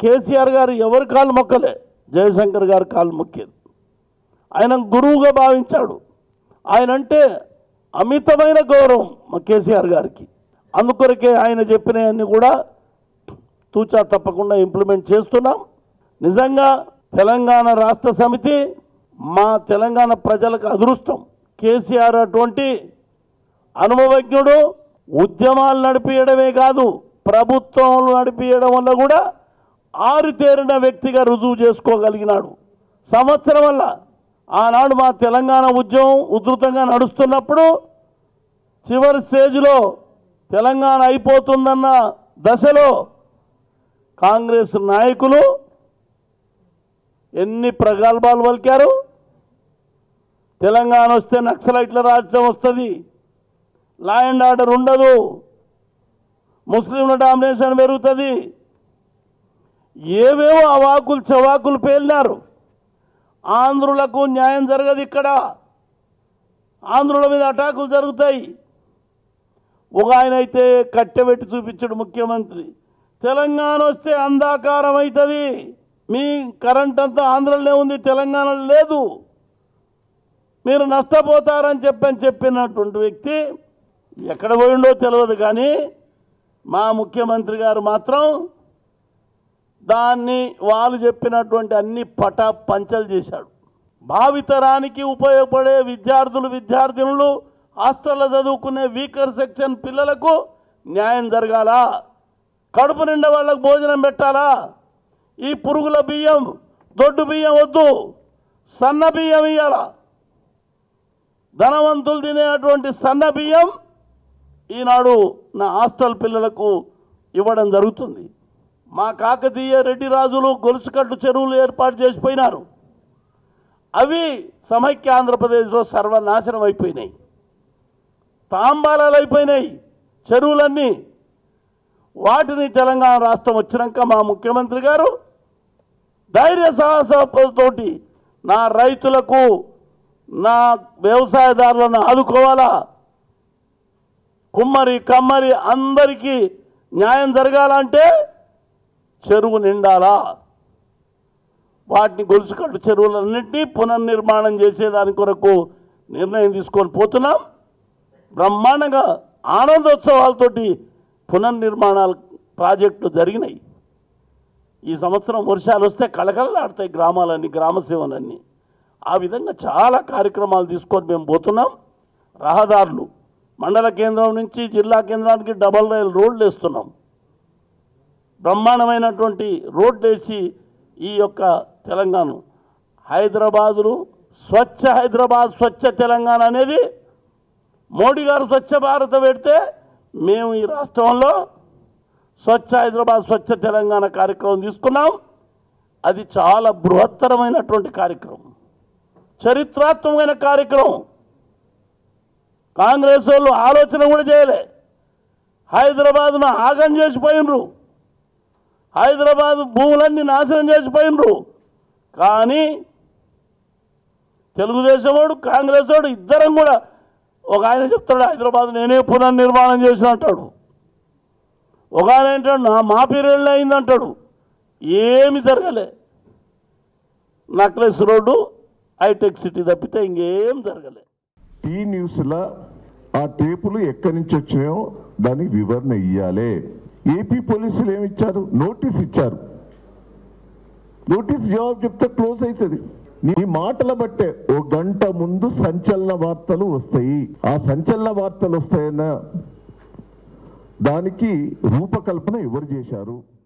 కేసీఆర్ గారు ఎవరి కాలు మొక్కలే, జయశంకర్ గారు కాలు మొక్కేది. ఆయన గురువుగా భావించాడు. ఆయన అంటే అమితమైన గౌరవం మా కేసీఆర్ గారికి. అందుకొరకే ఆయన చెప్పినవన్నీ కూడా తూచా తప్పకుండా ఇంప్లిమెంట్ చేస్తున్నాం. నిజంగా తెలంగాణ రాష్ట్ర సమితి మా తెలంగాణ ప్రజలకు అదృష్టం. కేసీఆర్ అటువంటి అనుభవజ్ఞుడు, ఉద్యమాలు నడిపించడమే కాదు ప్రభుత్వాలు నడిపించడం వల్ల కూడా ఆరుతేరిన వ్యక్తిగా రుజువు చేసుకోగలిగినాడు. సంవత్సరం వల్ల ఆనాడు మా తెలంగాణ ఉద్యమం ఉధృతంగా నడుస్తున్నప్పుడు చివరి స్టేజ్లో తెలంగాణ అయిపోతుందన్న దశలో కాంగ్రెస్ నాయకులు ఎన్ని ప్రగల్భాలు పలికారు. తెలంగాణ వస్తే నక్సలైట్ల రాజ్యం వస్తుంది, లా అండ్ ఆర్డర్ ఉండదు, ముస్లింల డామినేషన్ పెరుగుతుంది, ఏవేవో అవాకులు చవాకులు పేలినారు. ఆంధ్రులకు న్యాయం జరగదు, ఇక్కడ ఆంధ్రుల మీద అటాకులు జరుగుతాయి. ఒక ఆయన అయితే కట్టెబెట్టి చూపించాడు ముఖ్యమంత్రి, తెలంగాణ వస్తే అంధాకారం అవుతుంది, మీ కరెంట్ అంతా ఆంధ్రలోనే ఉంది, తెలంగాణలో లేదు, మీరు నష్టపోతారని చెప్పినటువంటి వ్యక్తి ఎక్కడ పోయిండో తెలియదు. కానీ మా ముఖ్యమంత్రి గారు మాత్రం దాన్ని వాళ్ళు చెప్పినటువంటి అన్ని పంచలు చేశాడు. భావితరానికి ఉపయోగపడే విద్యార్థినులు హాస్టల్లో చదువుకునే వీకర్ సెక్షన్ పిల్లలకు న్యాయం జరగాల, కడుపు నిండా వాళ్ళకు భోజనం పెట్టాలా. ఈ పురుగుల బియ్యం, దొడ్డు బియ్యం వద్దు, సన్న బియ్యం ఇవ్వాల. ధనవంతులు తినేటువంటి సన్న బియ్యం ఈనాడు నా హాస్టల్ పిల్లలకు ఇవ్వడం జరుగుతుంది. మా కాకతీయ రెడ్డి రాజులు గొలుసుకట్టు చెరువులు ఏర్పాటు చేసిపోయినారు. అవి సమైక్య ఆంధ్రప్రదేశ్లో సర్వనాశనం అయిపోయినాయి, తాంబాలాలు అయిపోయినాయి చెరువులన్నీ. వాటిని తెలంగాణ రాష్ట్రం వచ్చినాక మా ముఖ్యమంత్రి గారు ధైర్య సాహసాలతోటి నా రైతులకు, నా వ్యవసాయదారులను ఆదుకోవాలా, కుమ్మరి కమ్మరి అందరికీ న్యాయం జరగాలంటే చెరువు నిండాలా. వాటిని గొలుసుకట్టు చెరువులన్నింటినీ పునర్నిర్మాణం చేసేదాని కొరకు నిర్ణయం తీసుకొని పోతున్నాం. బ్రహ్మాండంగా ఆనందోత్సవాలతోటి పునర్నిర్మాణాల ప్రాజెక్టులు జరిగినాయి. ఈ సంవత్సరం వర్షాలు వస్తే కళకళలాడతాయి గ్రామాలన్నీ, గ్రామసేవలన్నీ. ఆ విధంగా చాలా కార్యక్రమాలు తీసుకొని మేము పోతున్నాం. రహదారులు మండల కేంద్రం నుంచి జిల్లా కేంద్రానికి డబల్ రైల్ రోడ్లు వేస్తున్నాం. బ్రహ్మాండమైనటువంటి రోడ్లు వేసి ఈ యొక్క తెలంగాణ హైదరాబాదును స్వచ్ఛ హైదరాబాద్, స్వచ్ఛ తెలంగాణ అనేది మోడీ గారు స్వచ్ఛ భారత్ పెడితే మేము ఈ రాష్ట్రంలో స్వచ్ఛ హైదరాబాద్, స్వచ్ఛ తెలంగాణ కార్యక్రమం తీసుకున్నాం. అది చాలా బృహత్తరమైనటువంటి కార్యక్రమం, చరిత్రాత్మకమైన కార్యక్రమం. కాంగ్రెస్ వాళ్ళు ఆలోచన కూడా చేయలే. హైదరాబాద్ను ఆగం చేసిపోయినరు, హైదరాబాద్ భూములన్నీ నాశనం చేసిపోయినరు. కానీ తెలుగుదేశం వాడు, కాంగ్రెస్ వాడు ఇద్దరం కూడా, ఒక ఆయన చెప్తాడు హైదరాబాద్ నేనే పునర్నిర్మాణం చేసిన అంటాడు, ఒక ఆయన ఏంటాడు మా పీరియడ్లో అయిందంటాడు. ఏమి జరగలే. నక్లెస్ రోడ్డు, హైటెక్ సిటీ తప్పితే ఇంకేం జరగలే. ఈ న్యూస్లో ఆ టేపులు ఎక్కడి నుంచి వచ్చినాయో దానికి వివరణ ఇవ్వాలి. ఏపీ పోలీసులు ఏమిచ్చారు? నోటీస్ ఇచ్చారు. నోటీస్ జవాబు చెప్తే క్లోజ్ అవుతుంది. నీ మాటల బట్టే ఓ గంట ముందు సంచలన వార్తలు వస్తాయి. ఆ సంచలన వార్తలు వస్తాయన్న దానికి రూపకల్పన ఎవరు చేశారు?